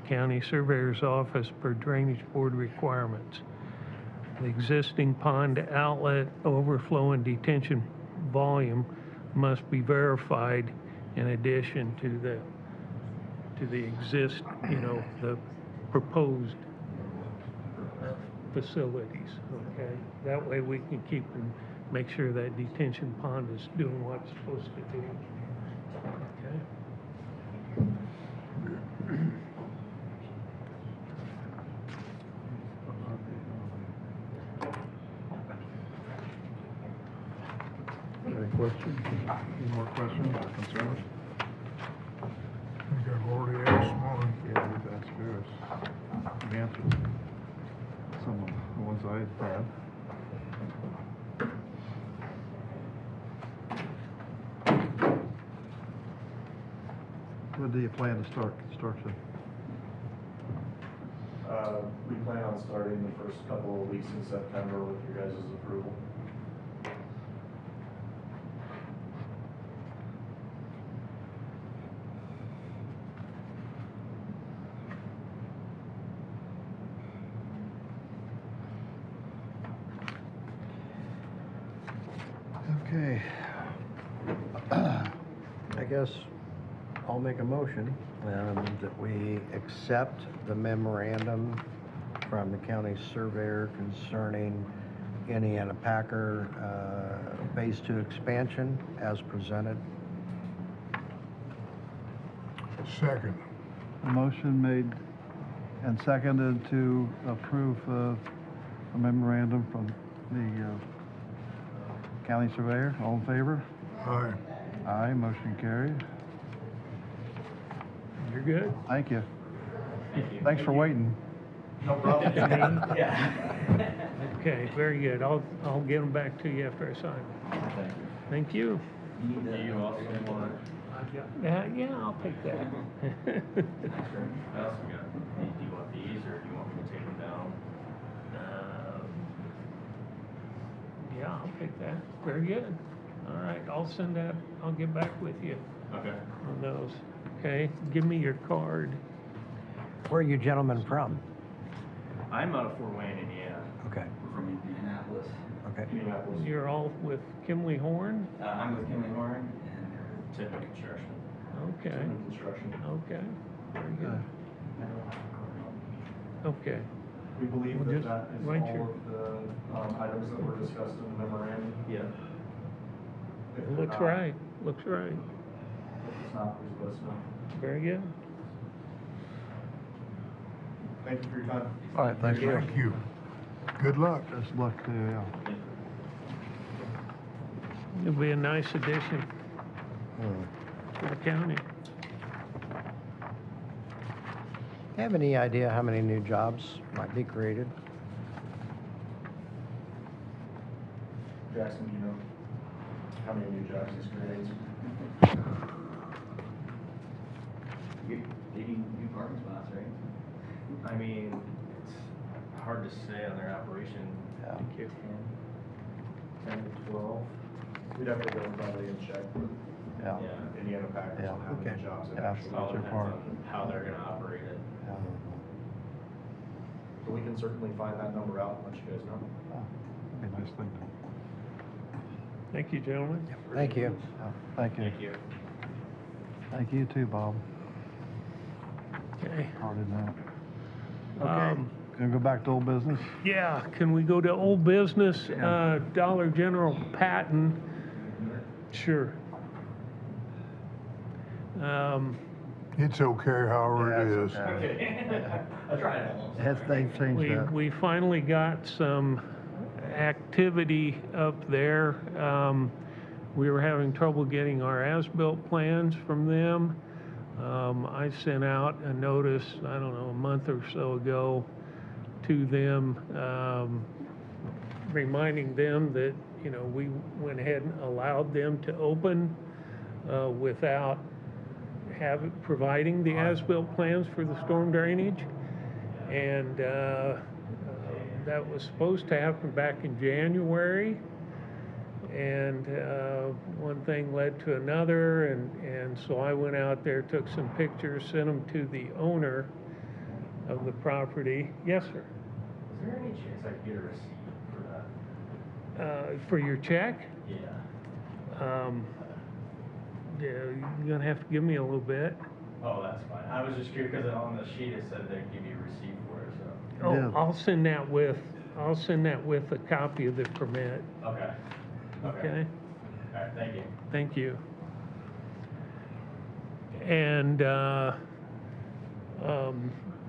County Surveyor's Office per Drainage Board requirements. The existing pond outlet overflow and detention volume must be verified in addition to the the proposed facilities, okay? That way we can keep and make sure that detention pond is doing what it's supposed to do, okay? Any questions? Any more questions or concerns? I think I've already asked one. Yeah, we've asked various. You answered some of the ones I had. When do you plan to start construction? We plan on starting the first couple of weeks in September with your guys' approval. Okay. I guess I'll make a motion that we accept the memorandum from the county surveyor concerning Indiana Packer Phase 2 expansion as presented. Second. A motion made and seconded to approve a memorandum from the county surveyor. All in favor? Aye. Aye, motion carried. You're good? Thank you. Thanks for waiting. No problem. Okay, very good. I'll get them back to you after I sign. Thank you. Do you also want? Yeah, I'll take that. I also got, do you want these or do you want me to take them down? Yeah, I'll take that. Very good. All right, I'll send that, I'll get back with you Okay. on those. Okay, give me your card. Where are you gentlemen from? I'm out of Fort Wayne, Indiana. Okay, From Indianapolis. okay. Indianapolis. You're all with Kimley Horn? I'm with Kimley Horn and Tippett Construction. Okay, New construction. okay, very good. Okay, We believe Well, that just that is write all your- of the items that were discussed in the memorandum. Yeah. If it they're looks not- right, looks right. If it's not, please let us know. Very good. Thank you for your time. All right, thank you. Thank you. Good luck. Best of luck to you. Yeah. It'll be a nice addition Hmm. to the county. Do you have any idea how many new jobs might be created? Jackson, do you know how many new jobs this creates? 80 new parking spots, right? I mean, it's hard to say on their operation. Yeah. I think 10 to 12. We'd have to go probably and check with Yeah. Yeah. Indiana Packers Yeah. on how many Okay. jobs it Yeah. actually. All Your depends part. on how they're gonna operate it. But we can certainly find that number out and let you guys know. Be a nice thing. Thank you, gentlemen. Thank you. Yeah, thank you. Thank you. Thank you too, Bob. Okay. Hard in that. Okay. Gonna go back to old business? Yeah, can we go to old business? Yeah. Dollar General patent. Sure. It's okay however Yeah, it it's is. okay. I tried almost. They've changed that. We finally got some activity up there. We were having trouble getting our as-built plans from them. I sent out a notice, I don't know, a month or so ago to them, reminding them that, you know, we went ahead and allowed them to open without providing the as-built plans for the storm drainage. And that was supposed to happen back in January. And one thing led to another, and so I went out there, took some pictures, sent them to the owner of the property. Yes, sir. Is there any chance I could get a receipt for that? For your check? Yeah. Yeah, you're gonna have to give me a little bit. Oh, that's fine. I was just curious, because on the sheet it said they'd give you a receipt for it, so. Oh, Yeah. I'll send that with a copy of the permit, Okay. okay? All right, thank you. Thank you. And,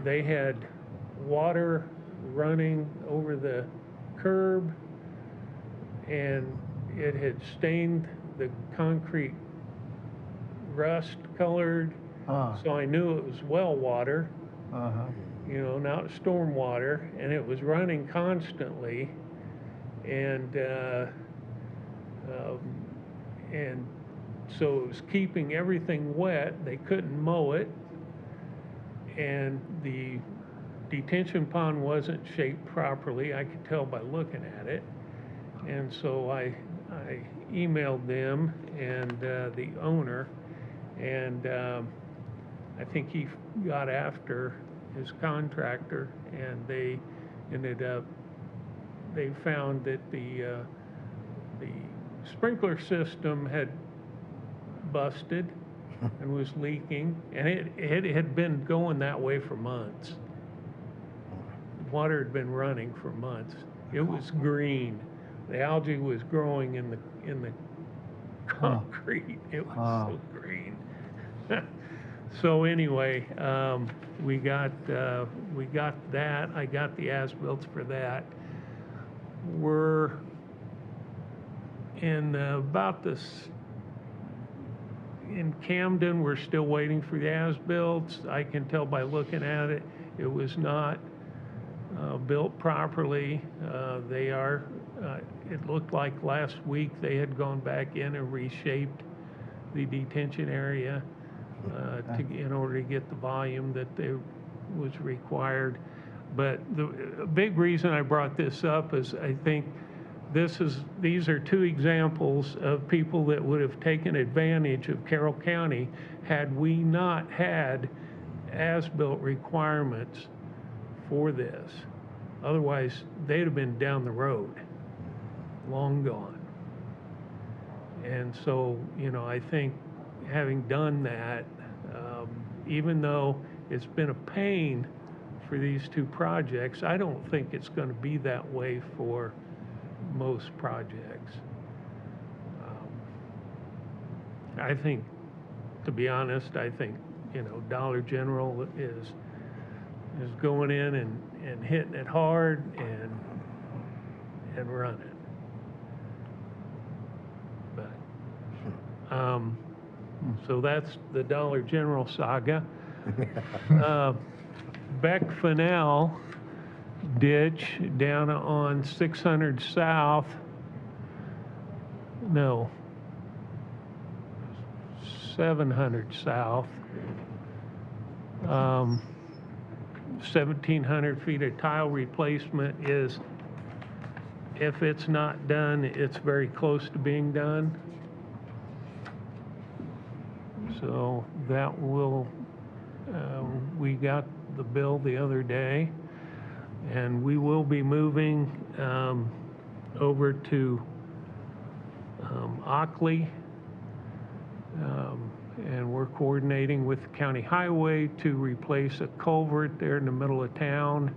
they had water running over the curb, and it had stained the concrete rust colored, Ah, so I knew it was well water, uh-huh. not storm water, and it was running constantly, and, and so it was keeping everything wet. They couldn't mow it, and the detention pond wasn't shaped properly. I could tell by looking at it. And so I emailed them and the owner, and I think he got after his contractor, and they found that the sprinkler system had busted and was leaking, and it had been going that way for months. Water had been running for months. It was green. The algae was growing in the concrete. It was so green. So anyway, we got that. I got the as-built for that. We're in in Camden, we're still waiting for the as-built. I can tell by looking at it, it was not built properly. It looked like last week they had gone back in and reshaped the detention area in order to get the volume that was required. But the big reason I brought this up is I think these are two examples of people that would have taken advantage of Carroll County had we not had as-built requirements for this. Otherwise, they'd have been down the road, long gone. And so, I think having done that, even though it's been a pain for these two projects, I don't think it's going to be that way for most projects. I think, to be honest, I think, Dollar General is going in and hitting it hard and running. But, so that's the Dollar General saga. Beck Fennell ditch down on 600 South. No, 700 South. 1,700 feet of tile replacement is, if it's not done, it's very close to being done. So that will, we got the bill the other day, and we will be moving over to Ockley, and we're coordinating with the county highway to replace a culvert there in the middle of town.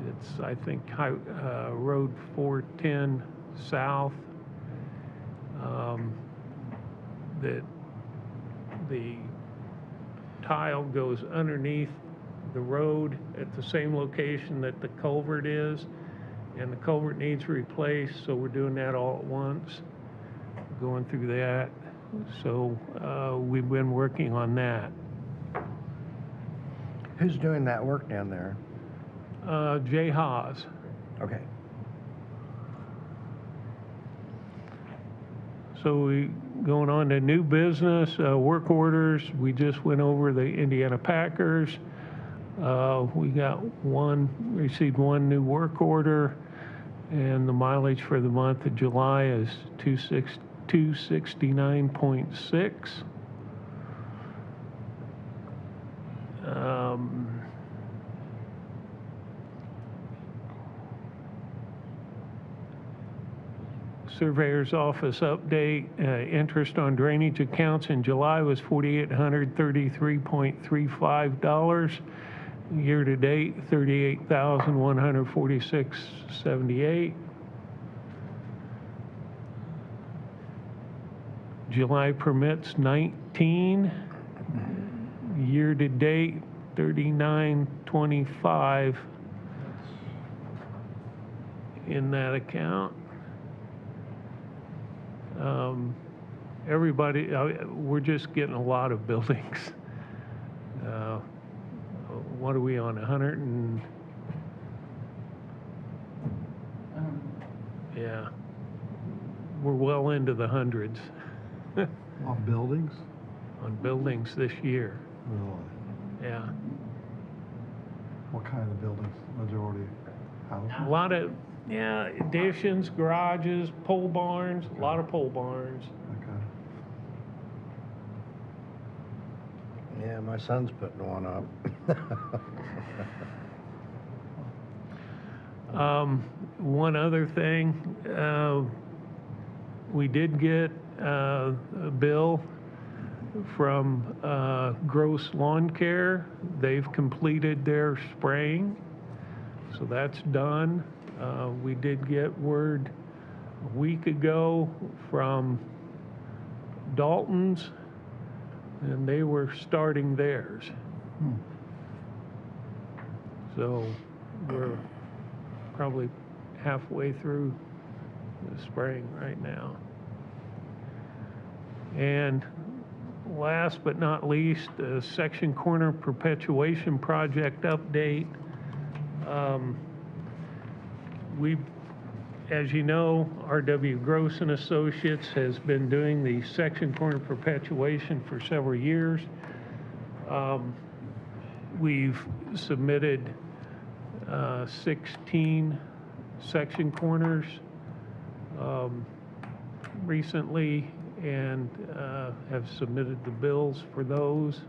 It's, I think, Road 410 South. That the tile goes underneath the road at the same location that the culvert is, and the culvert needs replaced, so we're doing that all at once, going through that. So we've been working on that. Who's doing that work down there? Jay Haas. Okay. So we going on to new business, work orders. We just went over the Indiana Packers. We received one new work order, and the mileage for the month of July is 269.6. Surveyor's Office update, interest on drainage accounts in July was $4,833.35. Year-to-date, $38,146.78. July permits 19. Year-to-date, 3925 in that account. Everybody, we're just getting a lot of buildings. What are we on, 100 and, yeah, we're well into the hundreds On buildings? on buildings this year, Really? yeah. What kind of buildings? Majority housing? A lot of, yeah, additions, garages, pole barns, a lot of pole barns. Okay. Yeah, my son's putting one up. One other thing, we did get a bill from Gross Lawn Care. They've completed their spraying, so that's done. We did get word a week ago from Dalton's, and they were starting theirs. So we're probably halfway through the spraying right now. And last but not least, the section corner perpetuation project update. We, as you know, R.W. Gross and Associates has been doing the section corner perpetuation for several years. We've submitted 16 section corners recently, and have submitted the bills for those,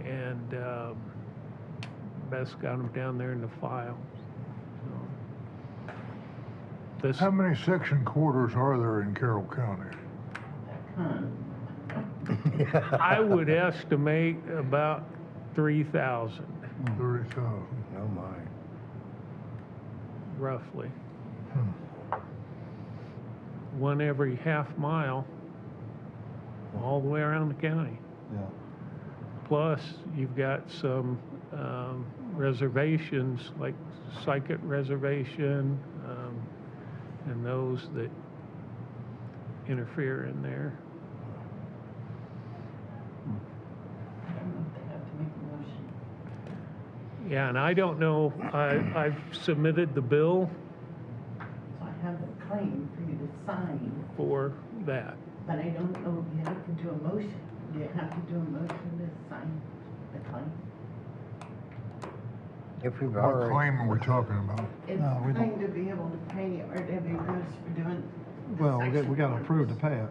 and Beth's got them down there in the file. So, this, How many section quarters are there in Carroll County? I would estimate about 3,000, 30,000. Oh, my. roughly. One every half mile, all the way around the county. Yeah. Plus, you've got some reservations, like Psychic Reservation, and those that interfere in there. Yeah, and I don't know, I've submitted the bill So I have a claim for you to sign, for that. but I don't know if you have to do a motion. Do you have to do a motion to sign the claim? If we've What already, claim are we talking about? It's No, we don't. claim to be able to pay R.W. Gross for doing. the Well, section we got to corners. approve to pay it.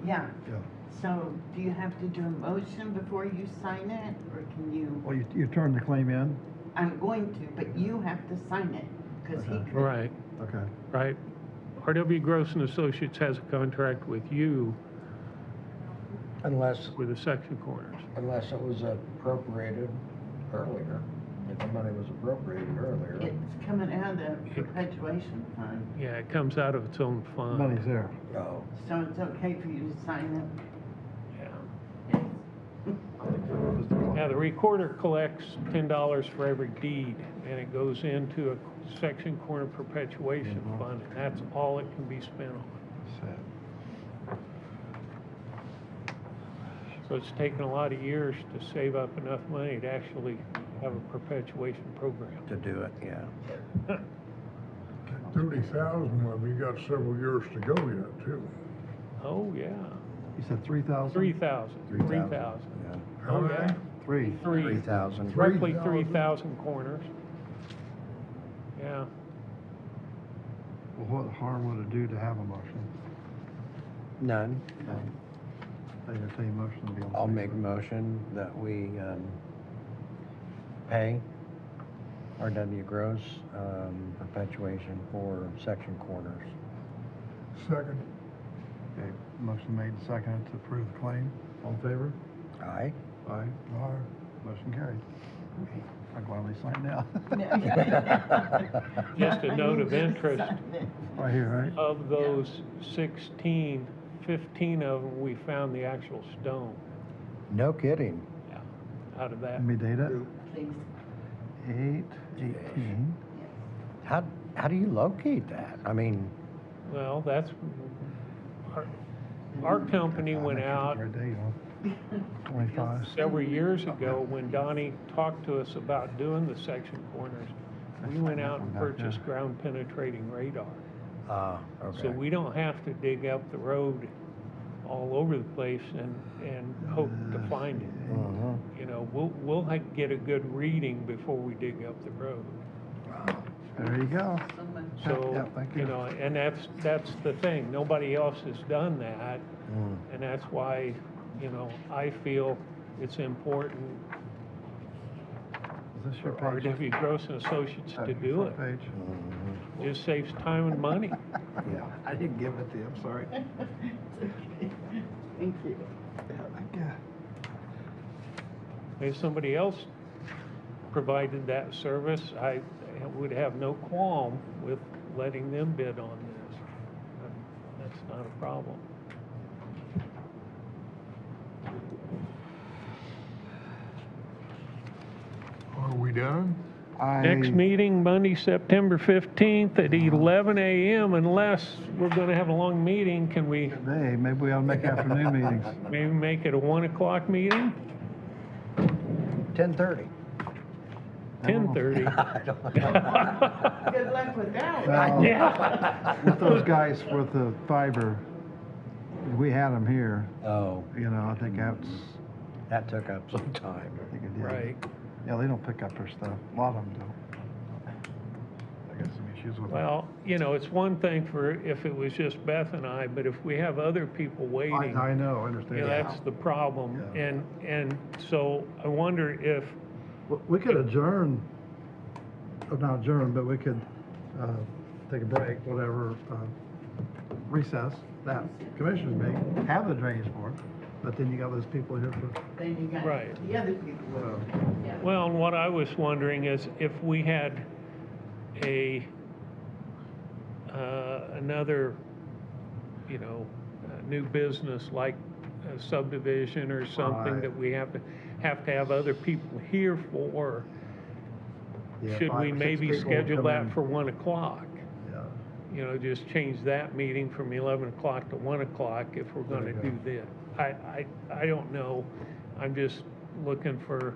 Yeah, Yeah. so do you have to do a motion before you sign it, or can you? Well, you turn the claim in? I'm going to, but you have to sign it, because he Okay. could. Right, Okay. right. R.W. Gross and Associates has a contract with you unless for the section corners. it was appropriated earlier, if the money was appropriated earlier. It's coming out of the perpetuation fund, Yeah, it comes out of its own fund. Money's there. Oh, so it's okay for you to sign Yeah. it. Now, the recorder collects $10 for every deed, and it goes into a section corner perpetuation fund, and that's all it can be spent on. Sad. So it's taken a lot of years to save up enough money to actually have a perpetuation program. to do it, yeah. 30,000, well, you got several years to go yet, too. Oh, yeah. You said 3,000? 3,000. 3,000. Yeah. How Oh, many? yeah. Three. 3,000. Roughly 3,000. 3,000 corners. Yeah. Well, what harm would it do to have a motion? None. I entertain a motion to be on. I'll make a motion that we pay R.W. Gross perpetuation for section corners. Second. Okay, motion made and seconded to approve the claim. All in favor? Aye. Aye. Aye. Motion carried. I'm glad they signed now. Just a note of interest, Right here, right? of those 16, 15 of them, we found the actual stone No kidding. out of that Let me date it. group. Please. 8/18. How do you locate that? I mean, Well, that's, our company went out Right date on 25. several years ago when Donnie talked to us about doing the section corners. We went out and purchased ground penetrating radar. okay. So we don't have to dig up the road all over the place and hope to find it. Mhm. You know, we'll get a good reading before we dig up the road. There you go. So much. So, Yeah, thank you. you know, and that's the thing, nobody else has done that, Mm. and that's why, you know, I feel it's important Is this your for page? RW Gross and Associates to do it. Page. Mhm. Just saves time and money. Yeah. I didn't give it to you, I'm sorry. It's okay. Thank you. If somebody else provided that service, I would have no qualm with letting them bid on this. That's not a problem. Are we done? Next meeting, Monday, September 15th at 11 a.m. Unless we're going to have a long meeting, can we Hey, maybe we ought to make afternoon meetings. maybe make it a 1 o'clock meeting? 10:30. 10:30? Good luck with that one. Well, Yeah. With those guys with the fiber, we had them here, Oh, you know, I think that took up some time. I think it did. Right. Yeah, they don't pick up their stuff. A lot of them don't. I got some issues with them. Well, you know, it's one thing for if it was just Beth and I, but if we have other people waiting, I know, I you understand. know, that's the problem. Yeah. And so I wonder if, Well, we could adjourn, or not adjourn, but we could, take a break, whatever, recess, that commissioners meeting, have the drainage board, but then you got those people here for, Then you got Right. the other people. Yeah. well, and what I was wondering is if we had another, you know, new business like a subdivision or something Right. that we have to have other people here for, yeah, should 5 we or 6 maybe people schedule come that in. for 1 o'clock? Yeah. You know, just change that meeting from 11 o'clock to 1 o'clock if we're There gonna you do go. this. I don't know. I'm just looking for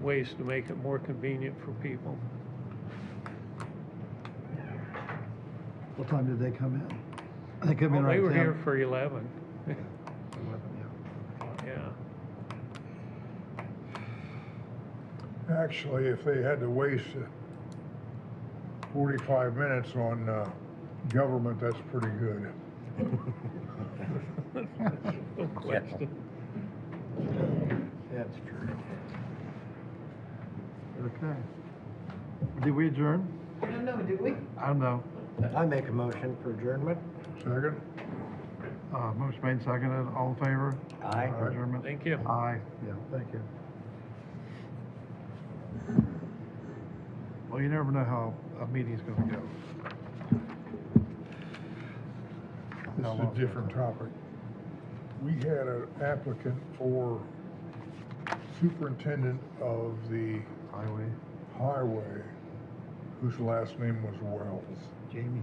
ways to make it more convenient for people. What time did they come in? They come in Well, right they were 10? here for 11, 11, yeah. yeah. Actually, if they had to waste 45 minutes on government, that's pretty good. No question. That's true. Okay. Did we adjourn? I don't know, did we? I don't know. I make a motion for adjournment. Second? Motion made, seconded, all in favor? Aye. For adjournment? Thank you. Aye, yeah, thank you. Well, you never know how a meeting's gonna go. This is a different topic. We had an applicant for superintendent of the highway, whose last name was Wells. Jamie.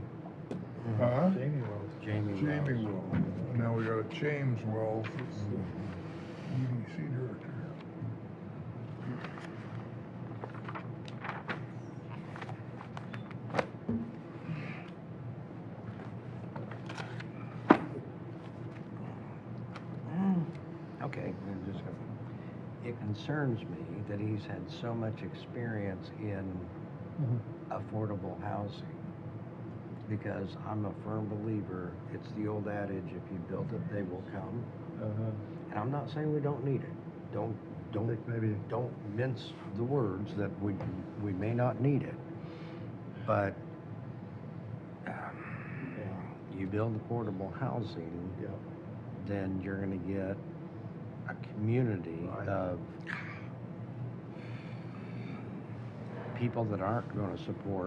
Huh? Jamie Wells. Jamie Jamie Wells. Wells. And now we got a James Wells, that's the EDC director. Okay, I'm just gonna, it concerns me that he's had so much experience in affordable housing. Because I'm a firm believer, it's the old adage, if you build it, they will come. And I'm not saying we don't need it. Don't Maybe, don't mince the words that we may not need it. But you build affordable housing, Yep. then you're gonna get a community Right. of people that aren't gonna support